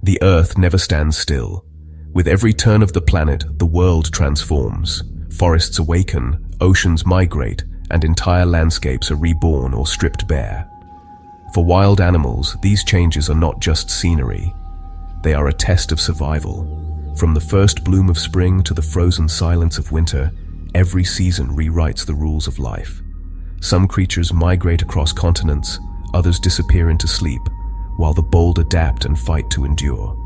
The Earth never stands still. With every turn of the planet, the world transforms. Forests awaken, oceans migrate, and entire landscapes are reborn or stripped bare. For wild animals, these changes are not just scenery. They are a test of survival. From the first bloom of spring to the frozen silence of winter, every season rewrites the rules of life. Some creatures migrate across continents, others disappear into sleep, while the bold adapt and fight to endure.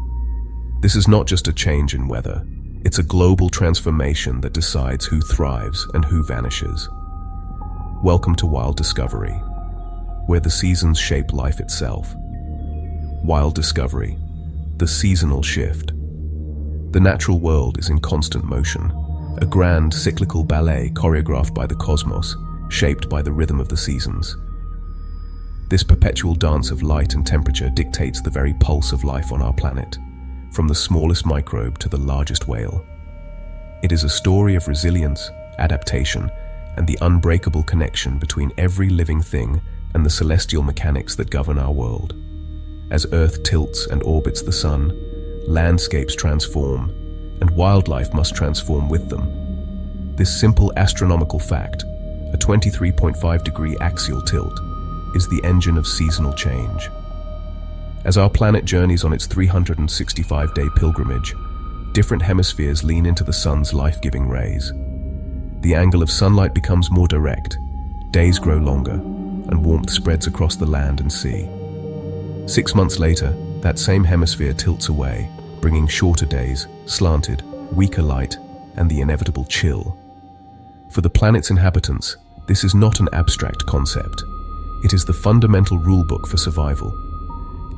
This is not just a change in weather, it's a global transformation that decides who thrives and who vanishes. Welcome to Wild Discovery, where the seasons shape life itself. Wild Discovery, the seasonal shift. The natural world is in constant motion, a grand cyclical ballet choreographed by the cosmos, shaped by the rhythm of the seasons. This perpetual dance of light and temperature dictates the very pulse of life on our planet, from the smallest microbe to the largest whale. It is a story of resilience, adaptation, and the unbreakable connection between every living thing and the celestial mechanics that govern our world. As Earth tilts and orbits the sun, landscapes transform, and wildlife must transform with them. This simple astronomical fact, a 23.5-degree axial tilt, is the engine of seasonal change. As our planet journeys on its 365-day pilgrimage, different hemispheres lean into the sun's life-giving rays. The angle of sunlight becomes more direct, days grow longer, and warmth spreads across the land and sea. 6 months later, that same hemisphere tilts away, bringing shorter days, slanted, weaker light, and the inevitable chill. For the planet's inhabitants, this is not an abstract concept. It is the fundamental rulebook for survival.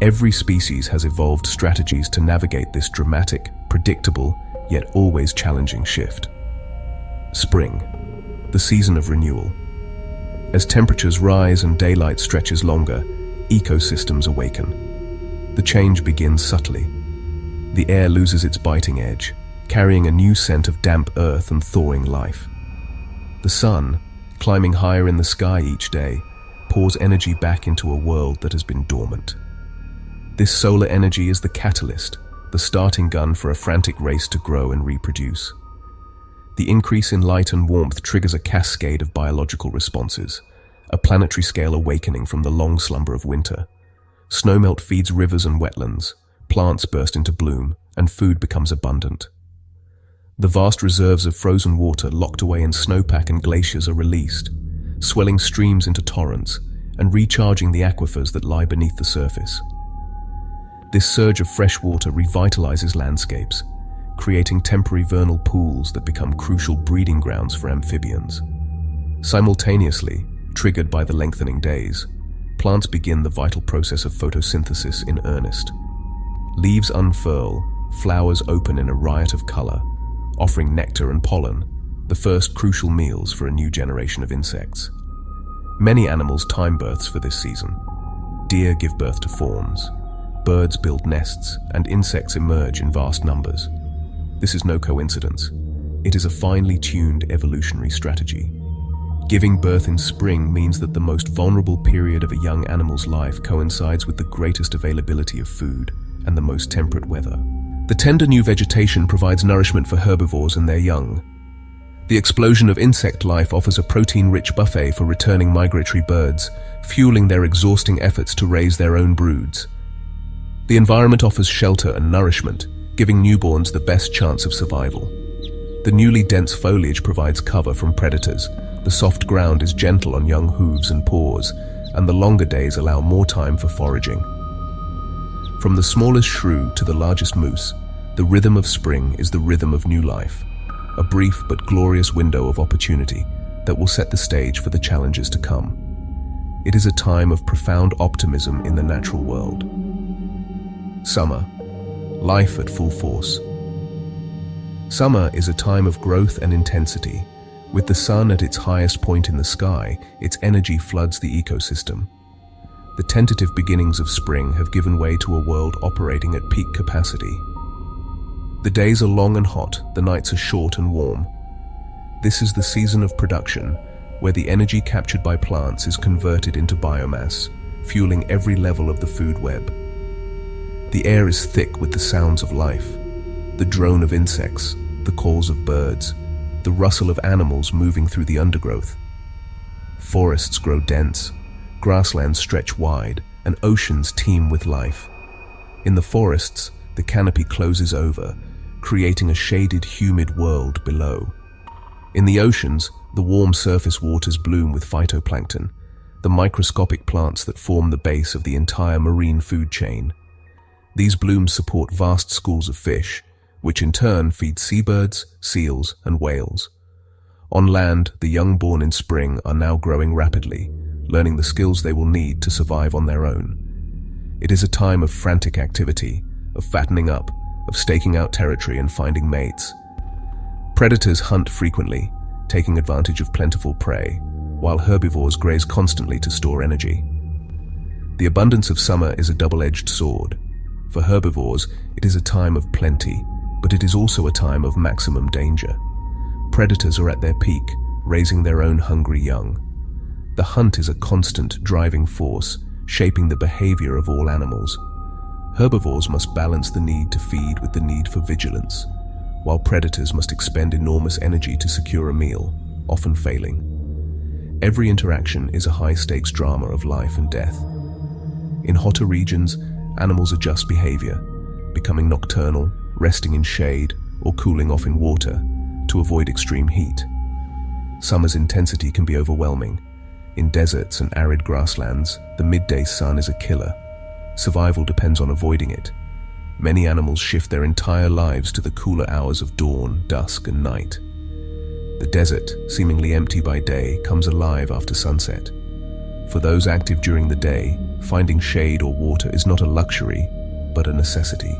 Every species has evolved strategies to navigate this dramatic, predictable, yet always challenging shift. Spring, the season of renewal. As temperatures rise and daylight stretches longer, ecosystems awaken. The change begins subtly. The air loses its biting edge, carrying a new scent of damp earth and thawing life. The sun, climbing higher in the sky each day, pours energy back into a world that has been dormant. This solar energy is the catalyst, the starting gun for a frantic race to grow and reproduce. The increase in light and warmth triggers a cascade of biological responses, a planetary scale awakening from the long slumber of winter. Snowmelt feeds rivers and wetlands, plants burst into bloom, and food becomes abundant. The vast reserves of frozen water locked away in snowpack and glaciers are released, swelling streams into torrents and recharging the aquifers that lie beneath the surface. This surge of fresh water revitalizes landscapes, creating temporary vernal pools that become crucial breeding grounds for amphibians. Simultaneously, triggered by the lengthening days, plants begin the vital process of photosynthesis in earnest. Leaves unfurl, flowers open in a riot of color, offering nectar and pollen, the first crucial meals for a new generation of insects. Many animals time births for this season. Deer give birth to fawns, birds build nests, and insects emerge in vast numbers. This is no coincidence. It is a finely tuned evolutionary strategy. Giving birth in spring means that the most vulnerable period of a young animal's life coincides with the greatest availability of food and the most temperate weather. The tender new vegetation provides nourishment for herbivores and their young. The explosion of insect life offers a protein-rich buffet for returning migratory birds, fueling their exhausting efforts to raise their own broods. The environment offers shelter and nourishment, giving newborns the best chance of survival. The newly dense foliage provides cover from predators, the soft ground is gentle on young hooves and paws, and the longer days allow more time for foraging. From the smallest shrew to the largest moose, the rhythm of spring is the rhythm of new life, a brief but glorious window of opportunity that will set the stage for the challenges to come. It is a time of profound optimism in the natural world. Summer, life at full force. Summer is a time of growth and intensity. With the sun at its highest point in the sky, its energy floods the ecosystem. The tentative beginnings of spring have given way to a world operating at peak capacity. The days are long and hot, the nights are short and warm. This is the season of production, where the energy captured by plants is converted into biomass, fueling every level of the food web. The air is thick with the sounds of life, the drone of insects, the calls of birds, the rustle of animals moving through the undergrowth. Forests grow dense, grasslands stretch wide, and oceans teem with life. In the forests, the canopy closes over, creating a shaded, humid world below. In the oceans, the warm surface waters bloom with phytoplankton, the microscopic plants that form the base of the entire marine food chain. These blooms support vast schools of fish, which in turn feed seabirds, seals, and whales. On land, the young born in spring are now growing rapidly, learning the skills they will need to survive on their own. It is a time of frantic activity, of fattening up, of staking out territory and finding mates. Predators hunt frequently, taking advantage of plentiful prey, while herbivores graze constantly to store energy. The abundance of summer is a double-edged sword. For herbivores, it is a time of plenty, but it is also a time of maximum danger. Predators are at their peak, raising their own hungry young. The hunt is a constant driving force, shaping the behavior of all animals. Herbivores must balance the need to feed with the need for vigilance, while predators must expend enormous energy to secure a meal, often failing. Every interaction is a high-stakes drama of life and death. In hotter regions, animals adjust behavior, becoming nocturnal, resting in shade, or cooling off in water to avoid extreme heat. Summer's intensity can be overwhelming. In deserts and arid grasslands, the midday sun is a killer. Survival depends on avoiding it. Many animals shift their entire lives to the cooler hours of dawn, dusk, and night. The desert, seemingly empty by day, comes alive after sunset. For those active during the day, finding shade or water is not a luxury, but a necessity.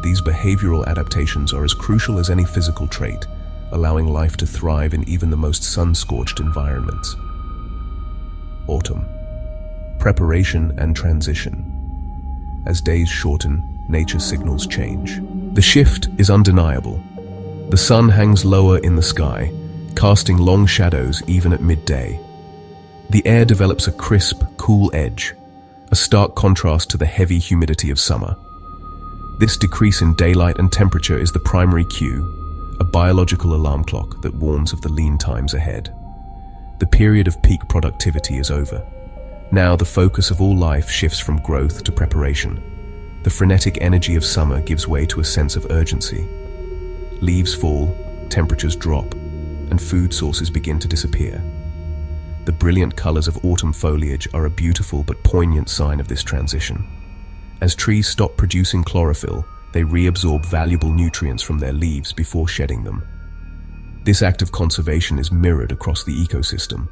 These behavioral adaptations are as crucial as any physical trait, allowing life to thrive in even the most sun-scorched environments. Autumn. Preparation and transition. As days shorten, nature signals change. The shift is undeniable. The sun hangs lower in the sky, casting long shadows even at midday. The air develops a crisp, cool edge, a stark contrast to the heavy humidity of summer. This decrease in daylight and temperature is the primary cue, a biological alarm clock that warns of the lean times ahead. The period of peak productivity is over. Now the focus of all life shifts from growth to preparation. The frenetic energy of summer gives way to a sense of urgency. Leaves fall, temperatures drop, and food sources begin to disappear. The brilliant colors of autumn foliage are a beautiful but poignant sign of this transition. As trees stop producing chlorophyll, they reabsorb valuable nutrients from their leaves before shedding them. This act of conservation is mirrored across the ecosystem.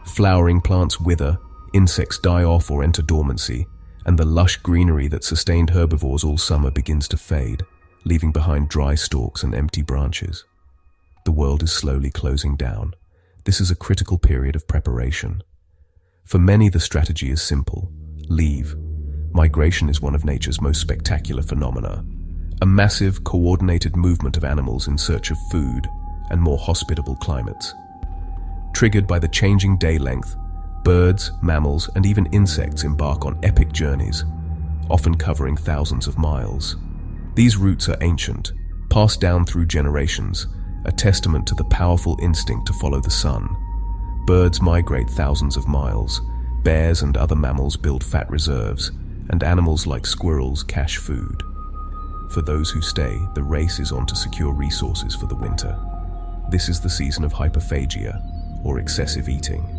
Flowering plants wither, insects die off or enter dormancy, and the lush greenery that sustained herbivores all summer begins to fade, leaving behind dry stalks and empty branches. The world is slowly closing down. This is a critical period of preparation. For many, the strategy is simple: leave. Migration is one of nature's most spectacular phenomena, a massive, coordinated movement of animals in search of food and more hospitable climates. Triggered by the changing day length, birds, mammals, and even insects embark on epic journeys, often covering thousands of miles. These routes are ancient, passed down through generations, a testament to the powerful instinct to follow the sun. Birds migrate thousands of miles, bears and other mammals build fat reserves, and animals like squirrels cache food. For those who stay, the race is on to secure resources for the winter. This is the season of hyperphagia, or excessive eating.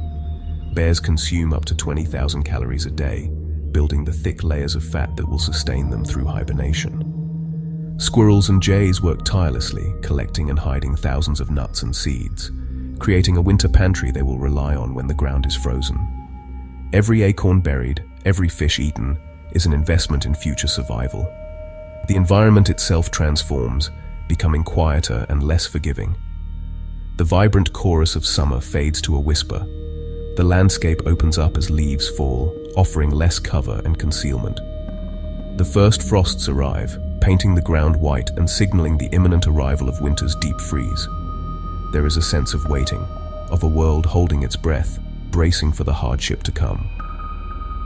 Bears consume up to 20,000 calories a day, building the thick layers of fat that will sustain them through hibernation. Squirrels and jays work tirelessly, collecting and hiding thousands of nuts and seeds, creating a winter pantry they will rely on when the ground is frozen. Every acorn buried, every fish eaten, is an investment in future survival. The environment itself transforms, becoming quieter and less forgiving. The vibrant chorus of summer fades to a whisper. The landscape opens up as leaves fall, offering less cover and concealment. The first frosts arrive, painting the ground white and signaling the imminent arrival of winter's deep freeze. There is a sense of waiting, of a world holding its breath, bracing for the hardship to come.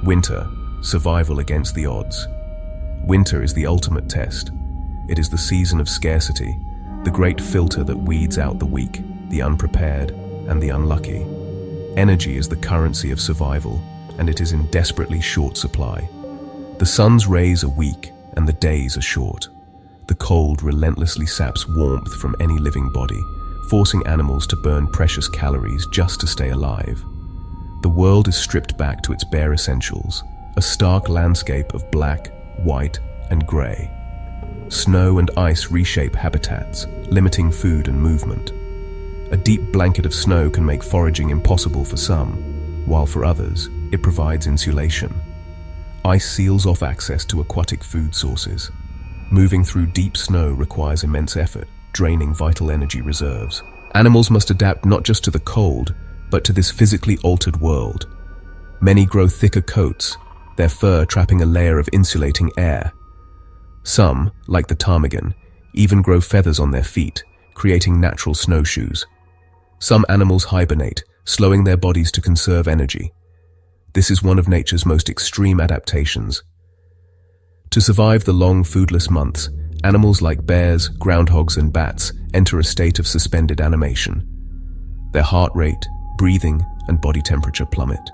Winter, survival against the odds. Winter is the ultimate test. It is the season of scarcity, the great filter that weeds out the weak, the unprepared, and the unlucky. Energy is the currency of survival, and it is in desperately short supply. The sun's rays are weak, and the days are short. The cold relentlessly saps warmth from any living body, forcing animals to burn precious calories just to stay alive. The world is stripped back to its bare essentials, a stark landscape of black, white, and grey. Snow and ice reshape habitats, limiting food and movement. A deep blanket of snow can make foraging impossible for some, while for others, it provides insulation. Ice seals off access to aquatic food sources. Moving through deep snow requires immense effort, draining vital energy reserves. Animals must adapt not just to the cold, but to this physically altered world. Many grow thicker coats, their fur trapping a layer of insulating air. Some, like the ptarmigan, even grow feathers on their feet, creating natural snowshoes. Some animals hibernate, slowing their bodies to conserve energy. This is one of nature's most extreme adaptations. To survive the long foodless months, animals like bears, groundhogs, and bats enter a state of suspended animation. Their heart rate, breathing, and body temperature plummet.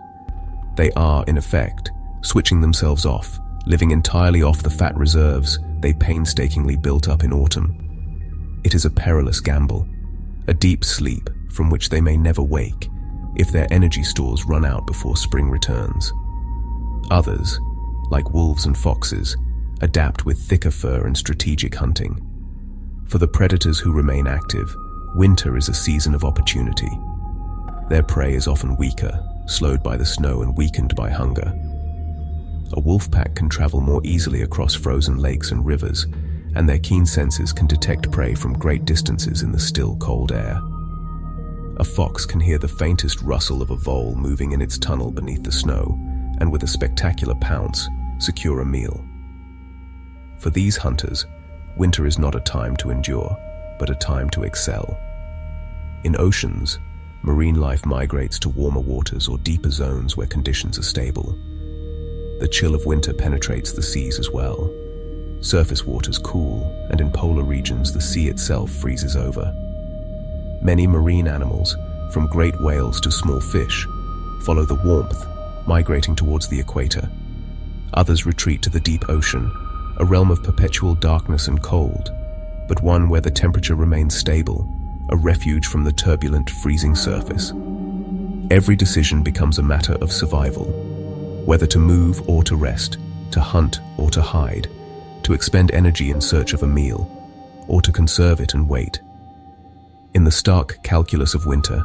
They are, in effect, switching themselves off, living entirely off the fat reserves they painstakingly built up in autumn. It is a perilous gamble, a deep sleep from which they may never wake if their energy stores run out before spring returns. Others, like wolves and foxes, adapt with thicker fur and strategic hunting. For the predators who remain active, winter is a season of opportunity. Their prey is often weaker, slowed by the snow and weakened by hunger. A wolf pack can travel more easily across frozen lakes and rivers, and their keen senses can detect prey from great distances in the still, cold air. A fox can hear the faintest rustle of a vole moving in its tunnel beneath the snow, and with a spectacular pounce, secure a meal. For these hunters, winter is not a time to endure, but a time to excel. In oceans, marine life migrates to warmer waters or deeper zones where conditions are stable. The chill of winter penetrates the seas as well. Surface waters cool, and in polar regions the sea itself freezes over. Many marine animals, from great whales to small fish, follow the warmth, migrating towards the equator. Others retreat to the deep ocean, a realm of perpetual darkness and cold, but one where the temperature remains stable, a refuge from the turbulent, freezing surface. Every decision becomes a matter of survival. Whether to move or to rest, to hunt or to hide, to expend energy in search of a meal, or to conserve it and wait. In the stark calculus of winter,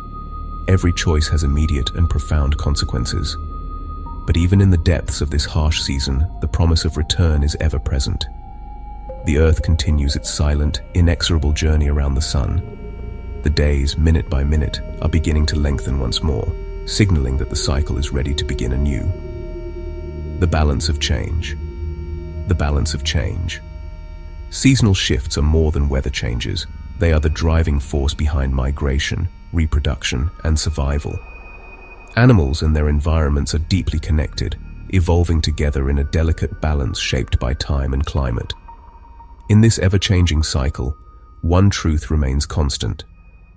every choice has immediate and profound consequences. But even in the depths of this harsh season, the promise of return is ever present. The earth continues its silent, inexorable journey around the sun. The days, minute by minute, are beginning to lengthen once more, signaling that the cycle is ready to begin anew. The balance of change. The balance of change. Seasonal shifts are more than weather changes. They are the driving force behind migration, reproduction, and survival. Animals and their environments are deeply connected, evolving together in a delicate balance shaped by time and climate. In this ever-changing cycle, one truth remains constant: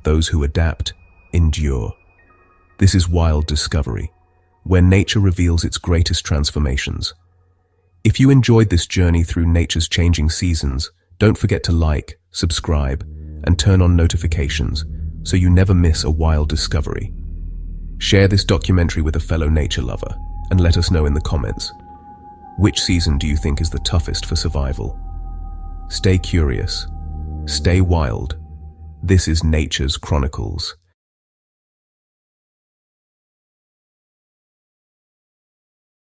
those who adapt, endure. This is wild discovery, where nature reveals its greatest transformations. If you enjoyed this journey through nature's changing seasons, don't forget to like, subscribe, and turn on notifications so you never miss a wild discovery. Share this documentary with a fellow nature lover and let us know in the comments. Which season do you think is the toughest for survival? Stay curious. Stay wild. This is Nature's Chronicles.